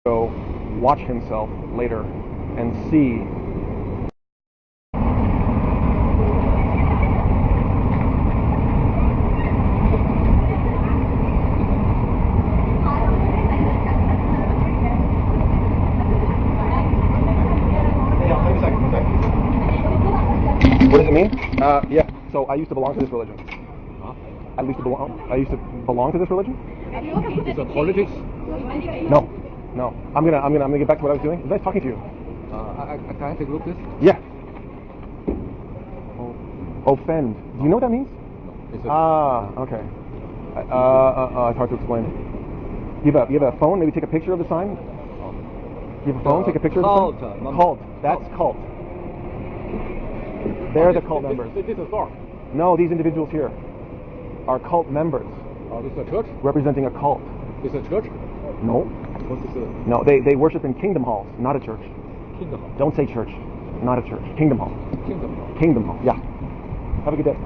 go watch himself later and see what does it mean? Yeah. So I used to belong to this religion. I used to belong to this religion. Is it politics? No. I'm gonna get back to what I was doing. It was nice talking to you. Can I take a look at this? Yeah. Offend. Do you know what that means? No. Okay. It's hard to explain. You have a phone? Maybe take a picture of the sign. You have a phone? Take a picture of the sign. Cult. That's cult. They're the cult members. This is dark. No, these individuals here are cult members. This is a church? Representing a cult. This is a church? No. What is it? No, they worship in kingdom halls, not a church. Kingdom Hall. Don't say church. Not a church. Kingdom hall. Kingdom Hall. Kingdom hall. Yeah. Have a good day.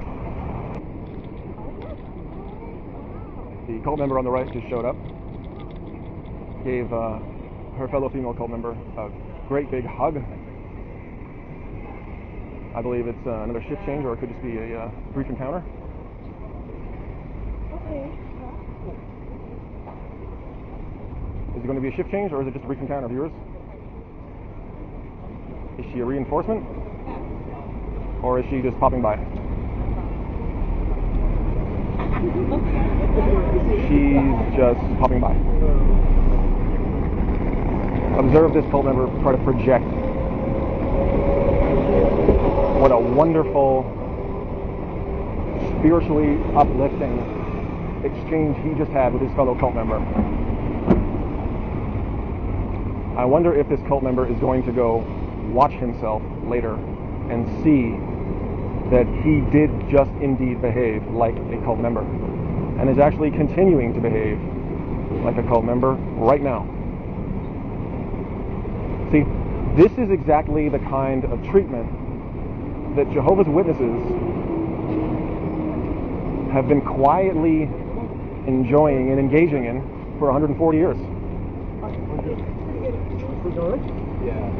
The cult member on the right just showed up. Gave her fellow female cult member a great big hug. I believe it's another shift change, or it could just be a brief encounter. Okay. Is it going to be a shift change, or is it just a brief encounter of yours? Is she a reinforcement? Or is she just popping by? She's just popping by. Observe this cult member try to project what a wonderful, spiritually uplifting exchange he just had with his fellow cult member. I wonder if this cult member is going to go watch himself later and see that he did just indeed behave like a cult member and is actually continuing to behave like a cult member right now. See, this is exactly the kind of treatment that Jehovah's Witnesses have been quietly enjoying and engaging in for 140 years. Yeah.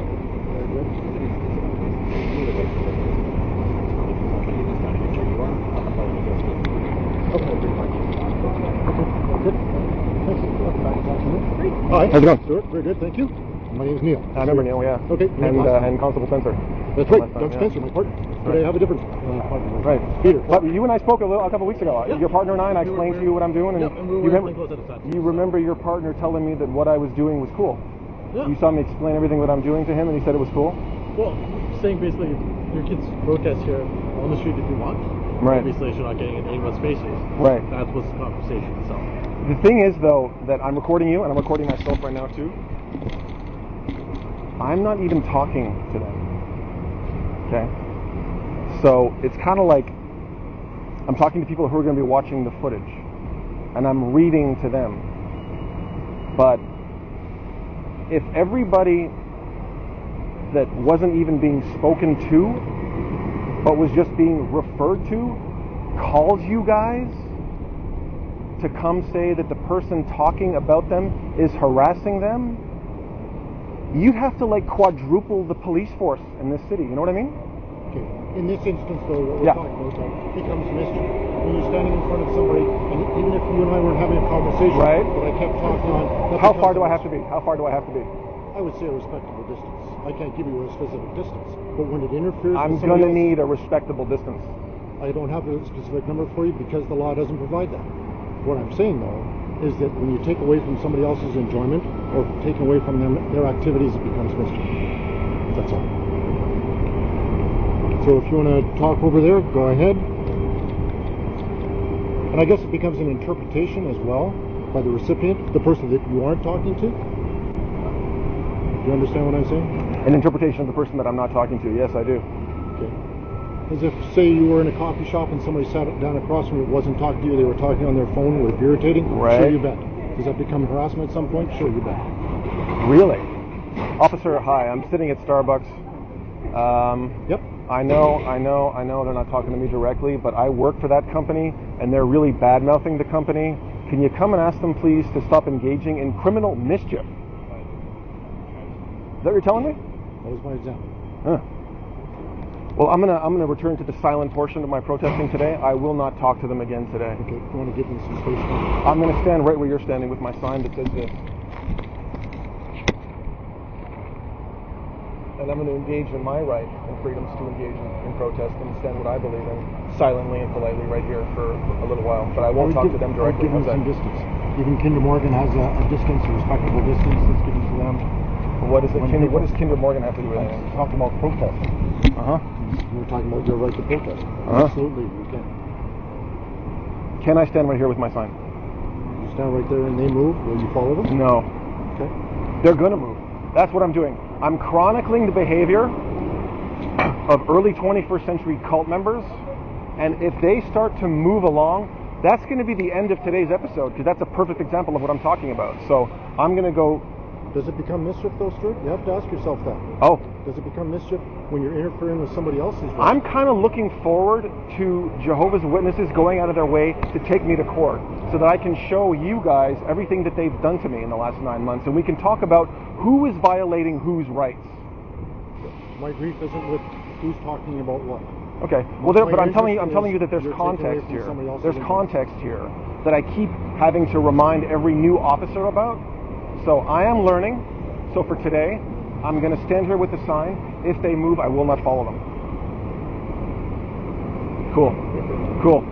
Hi, how's it going? Stuart, very good, thank you. My name is Neil. I remember Neil, yeah. Okay. And Constable Spencer. That's right, Last time, Doug yeah. Spencer, my partner. Today I have a different partner. Right. Peter. But you and I spoke a couple weeks ago. Yeah. Your partner and I explained to you what I'm doing, and you remember your partner telling me that what I was doing was cool. Yeah. You saw me explain everything that I'm doing to him, and he said it was cool. Well, saying basically your kids protest here on the street if you want. Right. Obviously, you're not getting in anyone's spaces. Right. That was the conversation itself. The thing is, though, that I'm recording you, and I'm recording myself right now, too. I'm not even talking to them. Okay? So, it's kind of like I'm talking to people who are going to be watching the footage, and I'm reading to them. But if everybody that wasn't even being spoken to, but was just being referred to, calls you guys to come say that the person talking about them is harassing them, you'd have to like quadruple the police force in this city. You know what I mean? Okay. In this instance, though, what we're Yeah. talking about though, becomes mischief. When you're standing in front of somebody, and even if you and I weren't having a conversation, Right. but I kept talking on. that How far becomes do I a have to be? How far do I have to be? I would say a respectable distance. I can't give you a specific distance, but when it interferes I'm with somebody gonna else, need a respectable distance. I don't have a specific number for you because the law doesn't provide that. What I'm saying though is that when you take away from somebody else's enjoyment or take away from them their activities, it becomes mischief. That's all. So if you want to talk over there, go ahead. And I guess it becomes an interpretation as well by the recipient, the person that you aren't talking to. Do you understand what I'm saying? An interpretation of the person that I'm not talking to. Yes, I do. Okay. As if, say, you were in a coffee shop and somebody sat down across from you, wasn't talking to you, they were talking on their phone, were irritating. Right. Sure, you bet. Does that become harassment at some point? Sure, you bet. Really? Officer, hi. I'm sitting at Starbucks. Yep. I know they're not talking to me directly, but I work for that company, and they're really bad-mouthing the company. Can you come and ask them, please, to stop engaging in criminal mischief? Is that what you're telling me? That was my example. Huh. Well, I'm gonna return to the silent portion of my protesting today. I will not talk to them again today. Okay, you want to give me some space now? I'm gonna stand right where you're standing with my sign that says this. And I'm gonna engage in my right and freedoms to engage in protest and stand what I believe in silently and politely right here for a little while. But I won't talk to them directly. Give them some distance. Even Kinder Morgan has a distance, a respectable distance that's given to them. What does Kinder Morgan have to do with anything? I'm talking about protest. We're talking about your right to protest. Absolutely, you can. Can I stand right here with my sign? You stand right there and they move, will you follow them? No. Okay. They're gonna move. That's what I'm doing. I'm chronicling the behavior of early 21st century cult members, and if they start to move along, that's going to be the end of today's episode, because that's a perfect example of what I'm talking about. So I'm going to go... Does it become mischief though, Stuart? You have to ask yourself that. Oh. Does it become mischief when you're interfering with somebody else's right? I'm kind of looking forward to Jehovah's Witnesses going out of their way to take me to court so that I can show you guys everything that they've done to me in the last 9 months, and we can talk about who is violating whose rights. My grief isn't with who's talking about what. Okay. Well, but I'm telling you that there's context here. There's context here that I keep having to remind every new officer about. So I am learning. So for today, I'm going to stand here with the sign. If they move, I will not follow them. Cool. Cool.